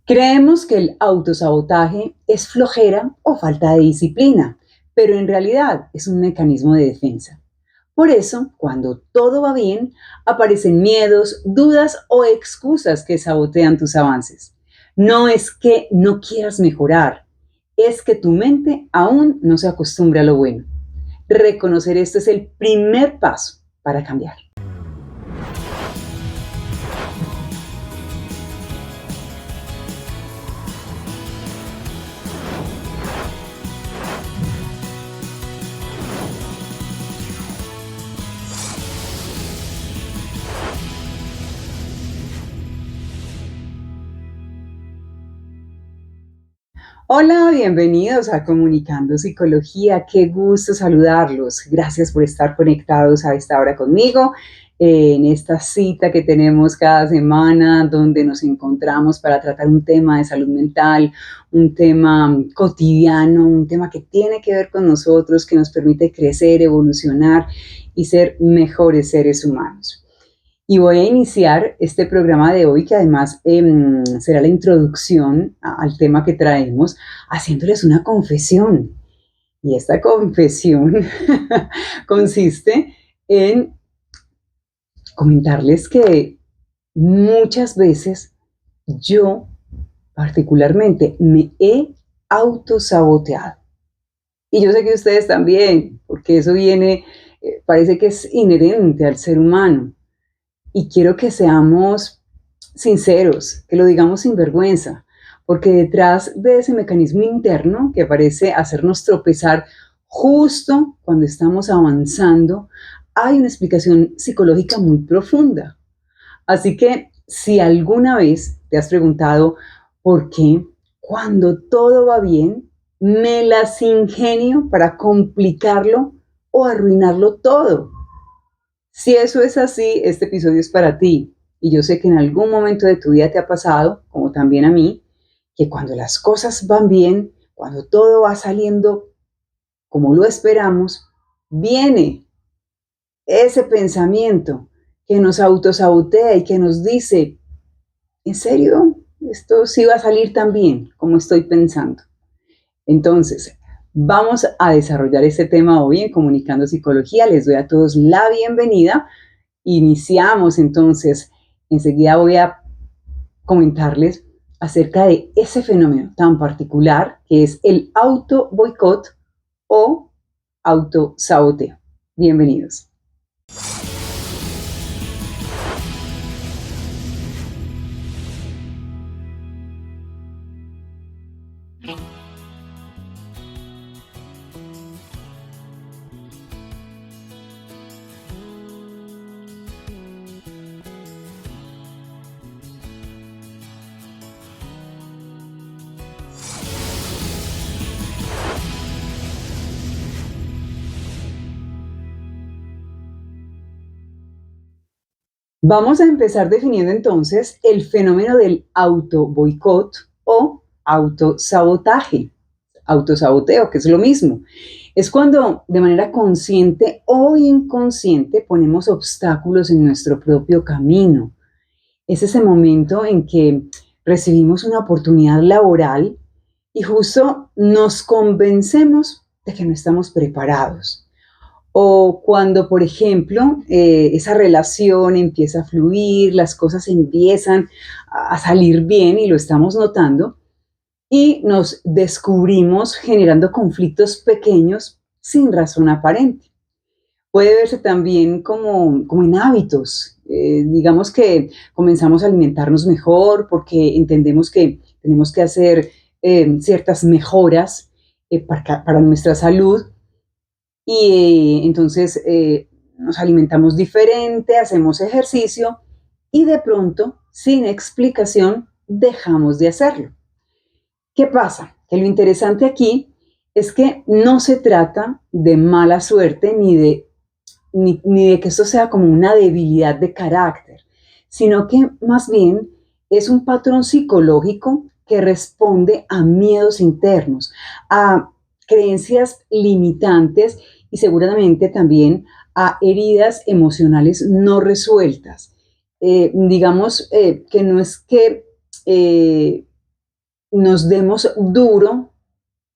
Creemos que el autosabotaje es flojera o falta de disciplina, pero en realidad es un mecanismo de defensa. Por eso, cuando todo va bien, aparecen miedos, dudas o excusas que sabotean tus avances. No es que no quieras mejorar, es que tu mente aún no se acostumbra a lo bueno. Reconocer esto es el primer paso para cambiar. Hola, bienvenidos a Comunicando Psicología. Qué gusto saludarlos. Gracias por estar conectados a esta hora conmigo en esta cita que tenemos cada semana donde nos encontramos para tratar un tema de salud mental, un tema cotidiano, un tema que tiene que ver con nosotros, que nos permite crecer, evolucionar y ser mejores seres humanos. Y voy a iniciar este programa de hoy, que además será la introducción al tema que traemos, haciéndoles una confesión. Y esta confesión consiste en comentarles que muchas veces yo particularmente me he autosaboteado. Y yo sé que ustedes también, porque eso viene, parece que es inherente al ser humano. Y quiero que seamos sinceros, que lo digamos sin vergüenza, porque detrás de ese mecanismo interno que parece hacernos tropezar justo cuando estamos avanzando, hay una explicación psicológica muy profunda. Así que si alguna vez te has preguntado por qué cuando todo va bien, me las ingenio para complicarlo o arruinarlo todo. Si eso es así, este episodio es para ti. Y yo sé que en algún momento de tu vida te ha pasado, como también a mí, que cuando las cosas van bien, cuando todo va saliendo como lo esperamos, viene ese pensamiento que nos autosabotea y que nos dice, ¿en serio? Esto sí va a salir tan bien como estoy pensando. Entonces, vamos a desarrollar este tema hoy en Comunicando Psicología. Les doy a todos la bienvenida. Iniciamos entonces. Enseguida voy a comentarles acerca de ese fenómeno tan particular que es el auto boicot o autosaboteo. Bienvenidos. Vamos a empezar definiendo entonces el fenómeno del auto boicot o autosabotaje, autosaboteo, que es lo mismo. Es cuando de manera consciente o inconsciente ponemos obstáculos en nuestro propio camino. Es ese momento en que recibimos una oportunidad laboral y justo nos convencemos de que no estamos preparados. O cuando, por ejemplo, esa relación empieza a fluir, las cosas empiezan a salir bien y lo estamos notando, y nos descubrimos generando conflictos pequeños sin razón aparente. Puede verse también como en hábitos. Digamos que comenzamos a alimentarnos mejor porque entendemos que tenemos que hacer ciertas mejoras para nuestra salud y entonces nos alimentamos diferente, hacemos ejercicio y de pronto, sin explicación, dejamos de hacerlo. ¿Qué pasa? Que lo interesante aquí es que no se trata de mala suerte ni de que esto sea como una debilidad de carácter, sino que más bien es un patrón psicológico que responde a miedos internos, a creencias limitantes y seguramente también a heridas emocionales no resueltas. Digamos que no es que nos demos duro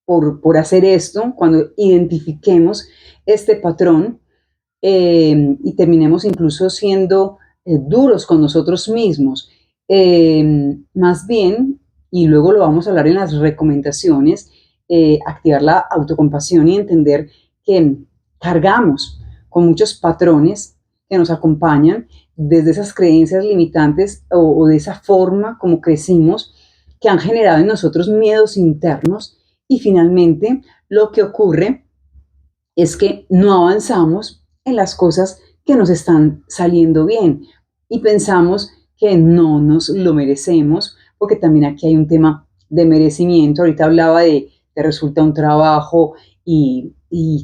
por hacer esto, cuando identifiquemos este patrón y terminemos incluso siendo duros con nosotros mismos. Más bien, y luego lo vamos a hablar en las recomendaciones, activar la autocompasión y entender que cargamos con muchos patrones que nos acompañan desde esas creencias limitantes o de esa forma como crecimos, que han generado en nosotros miedos internos y finalmente lo que ocurre es que no avanzamos en las cosas que nos están saliendo bien y pensamos que no nos lo merecemos, porque también aquí hay un tema de merecimiento. Ahorita hablaba de te resulta un trabajo y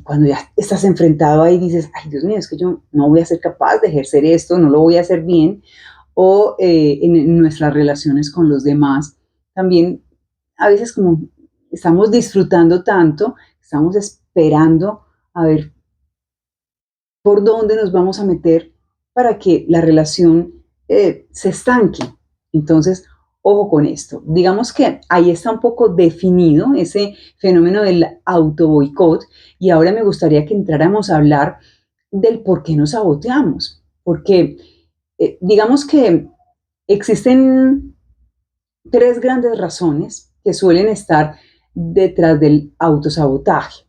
cuando ya estás enfrentado ahí dices, ay Dios mío, es que yo no voy a ser capaz de ejercer esto, no lo voy a hacer bien, o en nuestras relaciones con los demás, también a veces como estamos disfrutando tanto, estamos esperando a ver por dónde nos vamos a meter para que la relación se estanque. Entonces, ojo con esto. Digamos que ahí está un poco definido ese fenómeno del auto boicot y ahora me gustaría que entráramos a hablar del por qué nos saboteamos. Porque digamos que existen tres grandes razones que suelen estar detrás del autosabotaje.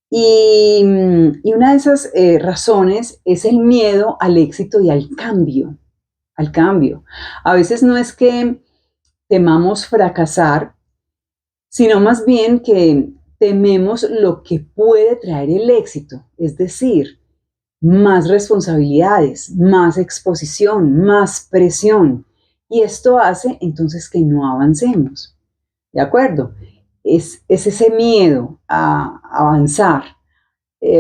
Y una de esas razones es el miedo al éxito y al cambio, al cambio. A veces no es que temamos fracasar, sino más bien que tememos lo que puede traer el éxito, es decir, más responsabilidades, más exposición, más presión. Y esto hace entonces que no avancemos. ¿De acuerdo? Es ese miedo a avanzar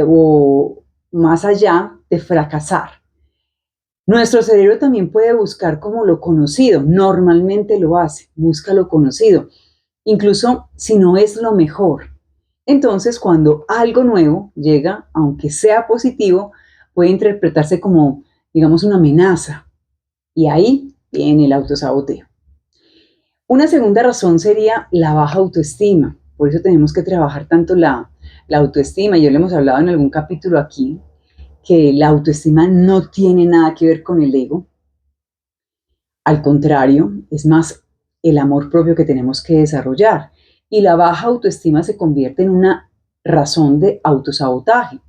o más allá de fracasar. Nuestro cerebro también puede buscar como lo conocido, normalmente lo hace, busca lo conocido, incluso si no es lo mejor. Entonces, cuando algo nuevo llega, aunque sea positivo, puede interpretarse como, digamos, una amenaza. Y ahí viene el autosaboteo. Una segunda razón sería la baja autoestima. Por eso tenemos que trabajar tanto la autoestima. Ya lo hemos hablado en algún capítulo aquí, que la autoestima no tiene nada que ver con el ego. Al contrario, es más el amor propio que tenemos que desarrollar. Y la baja autoestima se convierte en una razón de autosabotaje.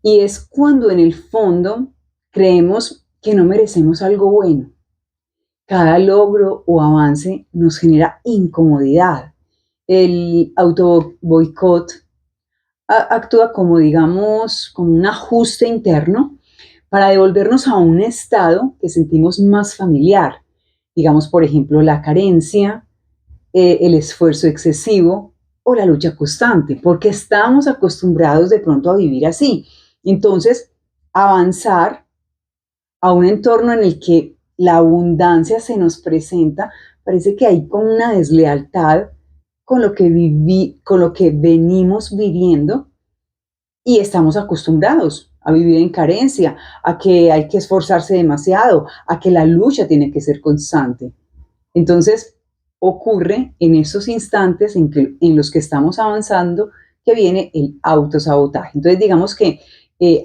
Y es cuando en el fondo creemos que no merecemos algo bueno. Cada logro o avance nos genera incomodidad. El auto boicot actúa como, digamos, como un ajuste interno para devolvernos a un estado que sentimos más familiar. Digamos, por ejemplo, la carencia, el esfuerzo excesivo o la lucha constante, porque estamos acostumbrados de pronto a vivir así. Entonces, avanzar a un entorno en el que la abundancia se nos presenta, parece que hay como una deslealtad con lo que venimos viviendo y estamos acostumbrados a vivir en carencia, a que hay que esforzarse demasiado, a que la lucha tiene que ser constante. Entonces, ocurre en esos instantes en los que estamos avanzando que viene el autosabotaje. Entonces, digamos que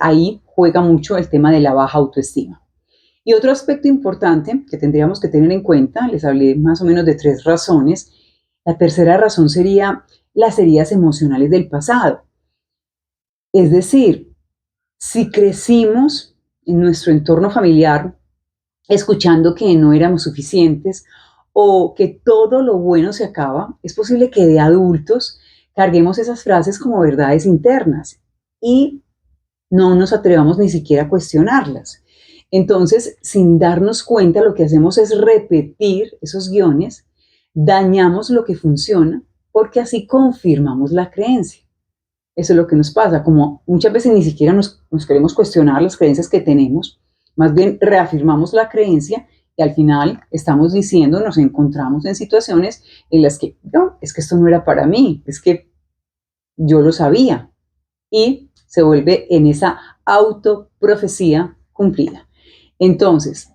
ahí juega mucho el tema de la baja autoestima. Y otro aspecto importante que tendríamos que tener en cuenta, les hablé más o menos de tres razones. La tercera razón sería las heridas emocionales del pasado. Es decir, si crecimos en nuestro entorno familiar escuchando que no éramos suficientes o que todo lo bueno se acaba, es posible que de adultos carguemos esas frases como verdades internas y no nos atrevamos ni siquiera a cuestionarlas. Entonces, sin darnos cuenta, lo que hacemos es repetir esos guiones, dañamos lo que funciona, porque así confirmamos la creencia. Eso es lo que nos pasa, como muchas veces ni siquiera nos queremos cuestionar las creencias que tenemos, más bien reafirmamos la creencia y al final estamos diciendo, nos encontramos en situaciones en las que, no, es que esto no era para mí, es que yo lo sabía y se vuelve en esa autoprofecía cumplida. Entonces,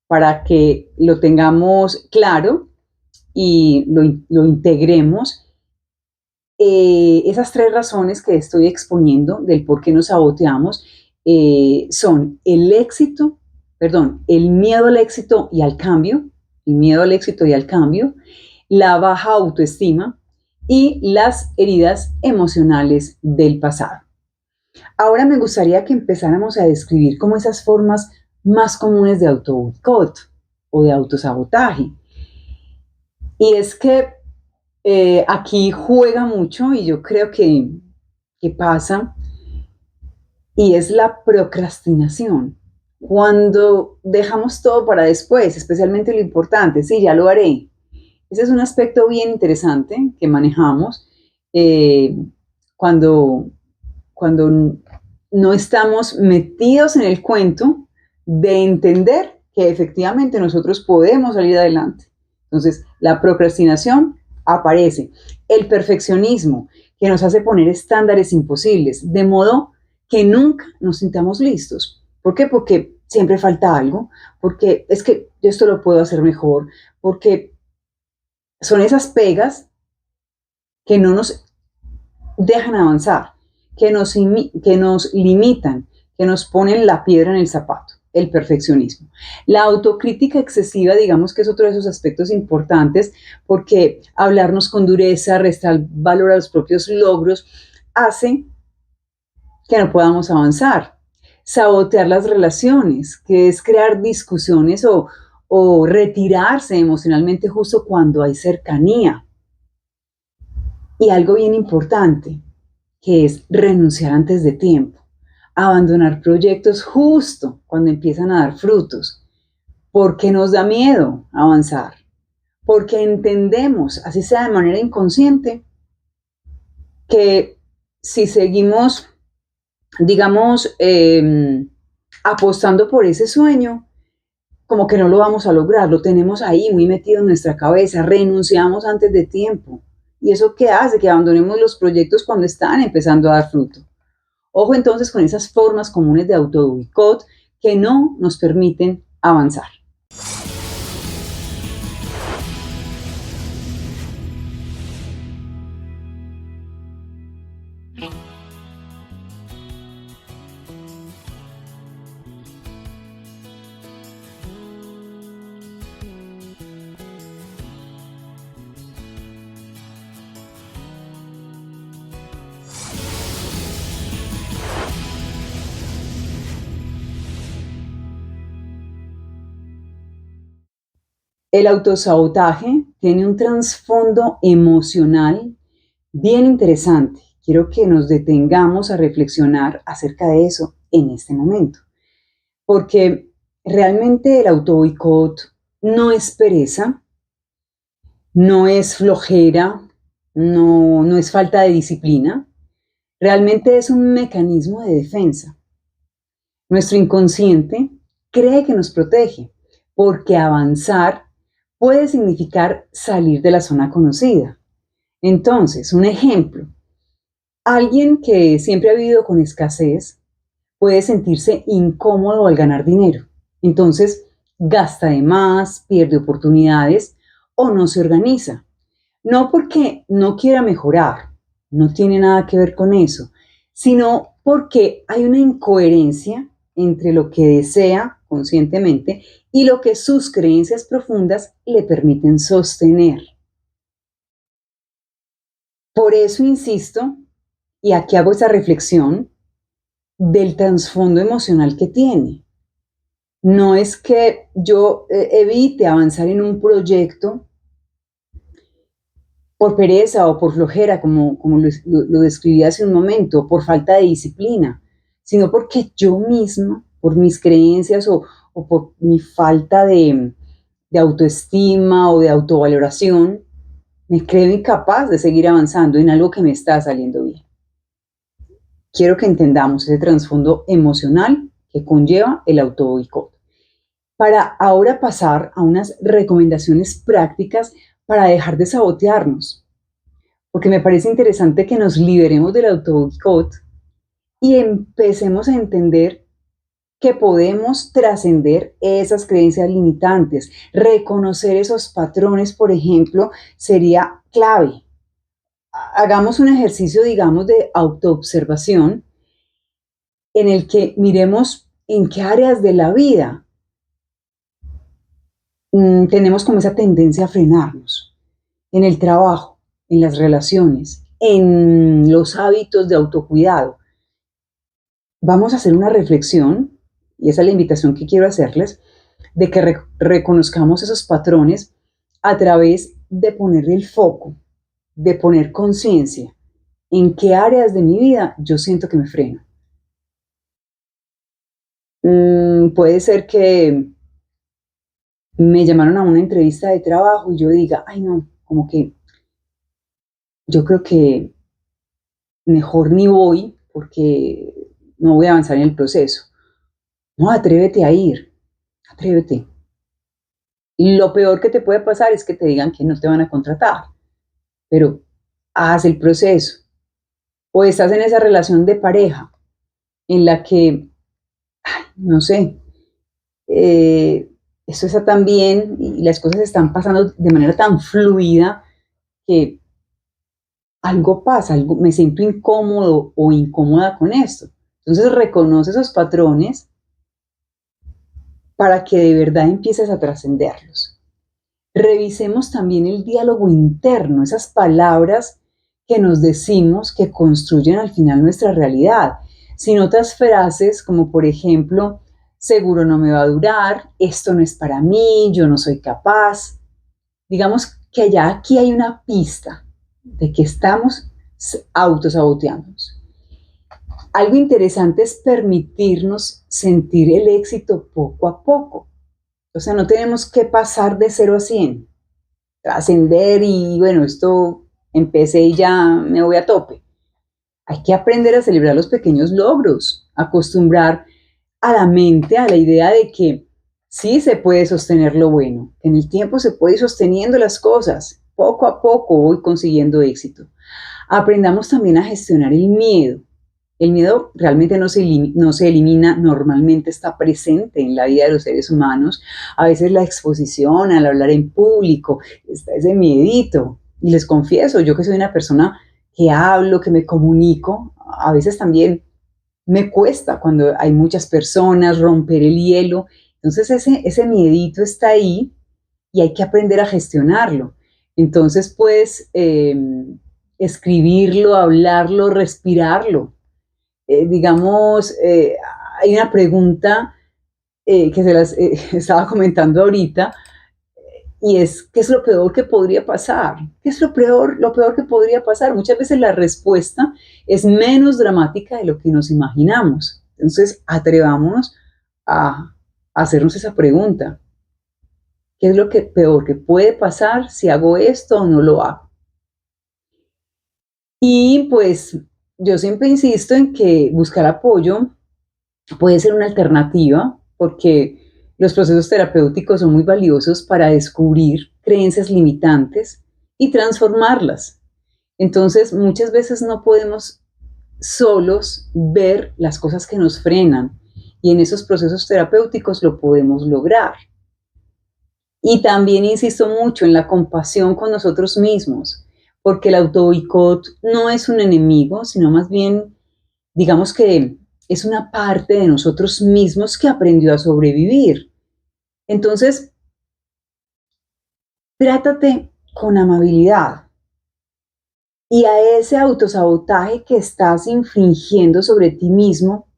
para que lo tengamos claro y lo integremos, esas tres razones que estoy exponiendo del por qué nos saboteamos son el miedo al éxito y al cambio, la baja autoestima y las heridas emocionales del pasado. Ahora me gustaría que empezáramos a describir como esas formas más comunes de autoboicot o de autosabotaje. Y es que aquí juega mucho y yo creo que pasa, y es la procrastinación. Cuando dejamos todo para después, especialmente lo importante, sí, ya lo haré. Ese es un aspecto bien interesante que manejamos eh, cuando, cuando no estamos metidos en el cuento de entender que efectivamente nosotros podemos salir adelante. Entonces, la procrastinación aparece. El perfeccionismo, que nos hace poner estándares imposibles, de modo que nunca nos sintamos listos. ¿Por qué? Porque siempre falta algo, porque es que yo esto lo puedo hacer mejor, porque son esas pegas que no nos dejan avanzar, que nos limitan, que nos ponen la piedra en el zapato, el perfeccionismo. La autocrítica excesiva, digamos que es otro de esos aspectos importantes, porque hablarnos con dureza, restar valor a los propios logros, hace que no podamos avanzar. Sabotear las relaciones, que es crear discusiones o retirarse emocionalmente justo cuando hay cercanía. Y algo bien importante, que es renunciar antes de tiempo, abandonar proyectos justo cuando empiezan a dar frutos, porque nos da miedo avanzar, porque entendemos, así sea de manera inconsciente, que si seguimos, digamos, apostando por ese sueño, como que no lo vamos a lograr, lo tenemos ahí muy metido en nuestra cabeza, renunciamos antes de tiempo. ¿Y eso qué hace? Que abandonemos los proyectos cuando están empezando a dar fruto. Ojo entonces con esas formas comunes de autoboicot que no nos permiten avanzar. El autosabotaje tiene un trasfondo emocional bien interesante. Quiero que nos detengamos a reflexionar acerca de eso en este momento, porque realmente el autoboicot no es pereza, no es flojera, no es falta de disciplina, realmente es un mecanismo de defensa. Nuestro inconsciente cree que nos protege, porque avanzar puede significar salir de la zona conocida. Entonces, un ejemplo, alguien que siempre ha vivido con escasez puede sentirse incómodo al ganar dinero. Entonces, gasta de más, pierde oportunidades o no se organiza. No porque no quiera mejorar, no tiene nada que ver con eso, sino porque hay una incoherencia entre lo que desea conscientemente y lo que sus creencias profundas le permiten sostener. Por eso insisto, y aquí hago esa reflexión, del trasfondo emocional que tiene. No es que yo evite avanzar en un proyecto por pereza o por flojera, como lo describí hace un momento, por falta de disciplina, sino porque yo misma, por mis creencias o por mi falta de autoestima o de autovaloración, me creo incapaz de seguir avanzando en algo que me está saliendo bien. Quiero que entendamos ese trasfondo emocional que conlleva el autoboicot. Para ahora pasar a unas recomendaciones prácticas para dejar de sabotearnos, porque me parece interesante que nos liberemos del autoboicot y empecemos a entender que podemos trascender esas creencias limitantes. Reconocer esos patrones, por ejemplo, sería clave. Hagamos un ejercicio, digamos, de autoobservación en el que miremos en qué áreas de la vida tenemos como esa tendencia a frenarnos. En el trabajo, en las relaciones, en los hábitos de autocuidado. Vamos a hacer una reflexión, y esa es la invitación que quiero hacerles, de que reconozcamos esos patrones a través de ponerle el foco, de poner conciencia en qué áreas de mi vida yo siento que me freno. Puede ser que me llamaron a una entrevista de trabajo y yo diga, ay no, como que yo creo que mejor ni voy porque no voy a avanzar en el proceso. No, atrévete a ir, atrévete. Y lo peor que te puede pasar es que te digan que no te van a contratar, pero haz el proceso. O estás en esa relación de pareja en la que, no sé, esto está tan bien y las cosas están pasando de manera tan fluida que algo pasa, algo, me siento incómodo o incómoda con esto. Entonces reconoce esos patrones para que de verdad empieces a trascenderlos. Revisemos también el diálogo interno, esas palabras que nos decimos que construyen al final nuestra realidad. Si notas frases como por ejemplo, seguro no me va a durar, esto no es para mí, yo no soy capaz, digamos que ya aquí hay una pista de que estamos autosaboteándonos. Algo interesante es permitirnos sentir el éxito poco a poco. O sea, no tenemos que pasar de 0 a 100, trascender y bueno, esto empecé y ya me voy a tope. Hay que aprender a celebrar los pequeños logros, acostumbrar a la mente a la idea de que sí se puede sostener lo bueno, que en el tiempo se puede ir sosteniendo las cosas, poco a poco voy consiguiendo éxito. Aprendamos también a gestionar el miedo. El miedo realmente no se elimina, normalmente está presente en la vida de los seres humanos. A veces la exposición, al hablar en público, está ese miedito. Y les confieso, yo que soy una persona que hablo, que me comunico, a veces también me cuesta cuando hay muchas personas romper el hielo. Entonces ese miedito está ahí y hay que aprender a gestionarlo. Entonces puedes escribirlo, hablarlo, respirarlo. Digamos, hay una pregunta que se las estaba comentando ahorita, y es, ¿qué es lo peor que podría pasar? ¿Qué es lo peor que podría pasar? Muchas veces la respuesta es menos dramática de lo que nos imaginamos. Entonces, atrevámonos a hacernos esa pregunta. ¿Qué es lo que peor que puede pasar si hago esto o no lo hago? Y pues yo siempre insisto en que buscar apoyo puede ser una alternativa porque los procesos terapéuticos son muy valiosos para descubrir creencias limitantes y transformarlas. Entonces, muchas veces no podemos solos ver las cosas que nos frenan y en esos procesos terapéuticos lo podemos lograr. Y también insisto mucho en la compasión con nosotros mismos, porque el autoboicot no es un enemigo, sino más bien, digamos que es una parte de nosotros mismos que aprendió a sobrevivir. Entonces, trátate con amabilidad y a ese autosabotaje que estás infringiendo sobre ti mismo,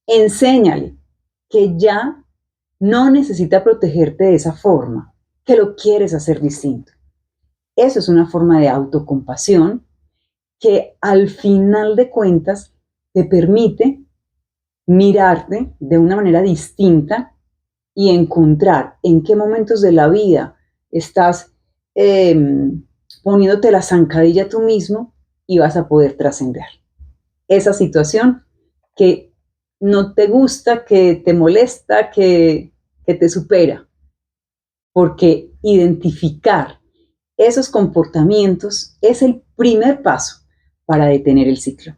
enséñale que ya no necesita protegerte de esa forma, que lo quieres hacer distinto. Eso es una forma de autocompasión que al final de cuentas te permite mirarte de una manera distinta y encontrar en qué momentos de la vida estás poniéndote la zancadilla tú mismo y vas a poder trascender esa situación que no te gusta, que te molesta, que te supera, porque identificar esos comportamientos es el primer paso para detener el ciclo.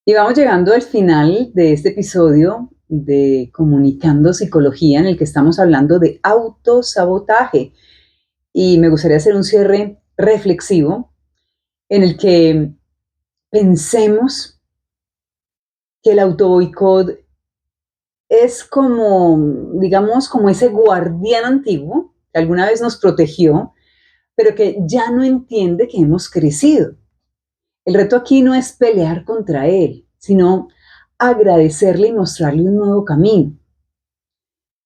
Y vamos llegando al final de este episodio de Comunicando Psicología, en el que estamos hablando de autosabotaje. Y me gustaría hacer un cierre reflexivo en el que pensemos que el autoboicot es como, digamos, como ese guardián antiguo que alguna vez nos protegió, pero que ya no entiende que hemos crecido. El reto aquí no es pelear contra él, sino agradecerle y mostrarle un nuevo camino.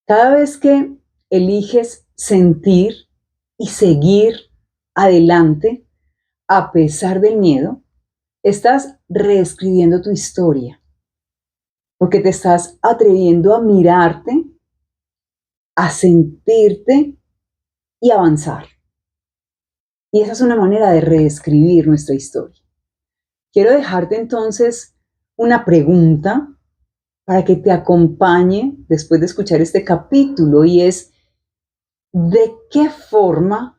Cada vez que eliges sentir y seguir adelante a pesar del miedo, estás reescribiendo tu historia, porque te estás atreviendo a mirarte, a sentirte y avanzar. Y esa es una manera de reescribir nuestra historia. Quiero dejarte entonces una pregunta para que te acompañe después de escuchar este capítulo y es, ¿de qué forma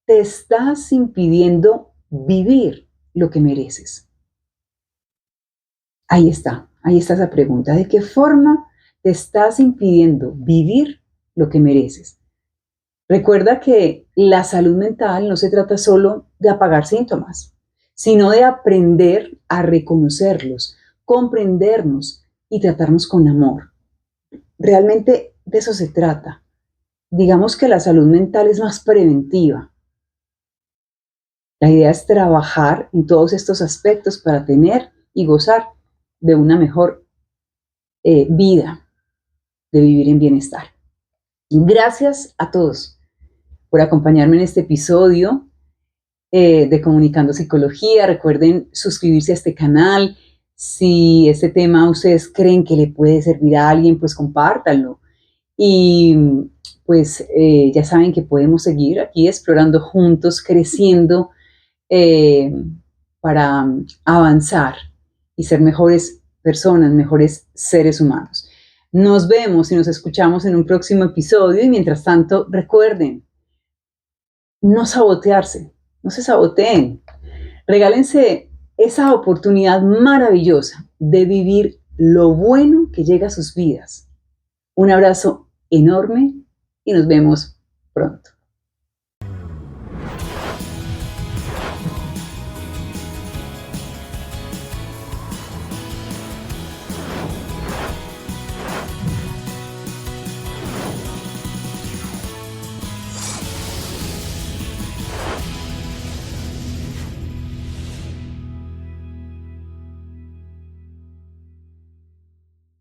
te estás impidiendo vivir lo que mereces? Ahí está esa pregunta. ¿De qué forma te estás impidiendo vivir lo que mereces? Recuerda que la salud mental no se trata solo de apagar síntomas, sino de aprender a reconocerlos, comprendernos y tratarnos con amor. Realmente de eso se trata. Digamos que la salud mental es más preventiva. La idea es trabajar en todos estos aspectos para tener y gozar de una mejor vida, de vivir en bienestar. Gracias a todos por acompañarme en este episodio de Comunicando Psicología. Recuerden suscribirse a este canal. Si este tema ustedes creen que le puede servir a alguien, pues compártanlo. Y pues ya saben que podemos seguir aquí explorando juntos, creciendo eh, para avanzar y ser mejores personas, mejores seres humanos. Nos vemos y nos escuchamos en un próximo episodio y mientras tanto recuerden no sabotearse, no se saboteen, regálense esa oportunidad maravillosa de vivir lo bueno que llega a sus vidas. Un abrazo enorme y nos vemos pronto.